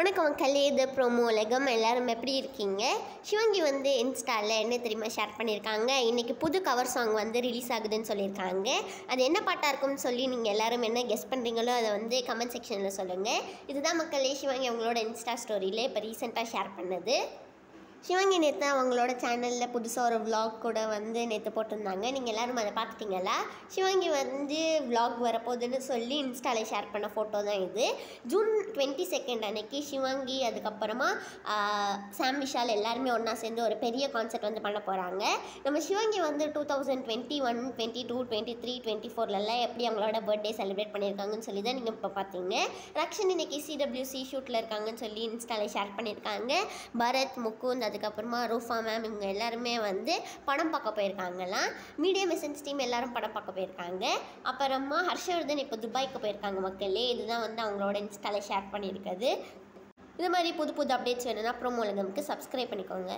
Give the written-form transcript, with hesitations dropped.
வணக்கம் மக்களே, இது ப்ரோமோ உலகம். எல்லாரும் எப்படி இருக்கீங்க? சிவங்கி வந்து இன்ஸ்டாவில் என்ன தெரியுமா ஷேர் பண்ணியிருக்காங்க? இன்றைக்கி புது கவர் சாங் வந்து ரிலீஸ் ஆகுதுன்னு சொல்லியிருக்காங்க. அது என்ன பாட்டாக இருக்கும்னு சொல்லி நீங்கள் எல்லோரும் என்ன கெஸ் பண்ணுறீங்களோ அதை வந்து கமெண்ட் செக்ஷனில் சொல்லுங்கள். இதுதான் மக்களே சிவங்கி அவங்களோட இன்ஸ்டா ஸ்டோரியில் இப்போ ரீசெண்டாக ஷேர் பண்ணது. சிவங்கி நேற்று அவங்களோட சேனலில் புதுசாக ஒரு விலாக் கூட வந்து நேற்று போட்டிருந்தாங்க. நீங்கள் எல்லோரும் அதை பார்த்துட்டிங்களா? சிவங்கி வந்து விலாக் வரப்போகுதுன்னு சொல்லி இன்ஸ்டாவில் ஷேர் பண்ண ஃபோட்டோ தான் இது. ஜூன் 22 அன்னைக்கு சிவங்கி அதுக்கப்புறமா சாம் விஷால் எல்லாருமே ஒன்றா சேர்ந்து ஒரு பெரிய கான்செர்ட் வந்து பண்ண போகிறாங்க. நம்ம சிவங்கி வந்து 2021, 22, 23, 24லலாம் எப்படி அவங்களோட பர்த்டே செலிப்ரேட் பண்ணியிருக்காங்கன்னு சொல்லி தான் நீங்கள் இப்போ பார்த்தீங்க. ரக்ஷன் இன்னைக்கு CWC ஷூட்டில் இருக்காங்கன்னு சொல்லி இன்ஸ்டாவில் ஷேர் பண்ணியிருக்காங்க. பரத், முகுந்த், அதுக்கப்புறமா ரூஃபா மேம் இவங்க எல்லாருமே வந்து படம் பார்க்க போயிருக்காங்களாம். மீடியம் எசன்ஸ் டீம் எல்லாரும் படம் பார்க்க போயிருக்காங்க. அப்புறமா ஹர்ஷவர்தன் இப்போ துபாய்க்கு போயிருக்காங்க மக்களே. இதுதான் வந்து அவங்களோட இன்ஸ்டாவில் ஷேர் பண்ணியிருக்குது. இது மாதிரி புது புது அப்டேட்ஸ் வேணும்னா ப்ரோமோ உலகம்க்கு சப்ஸ்கிரைப் பண்ணிக்கோங்க.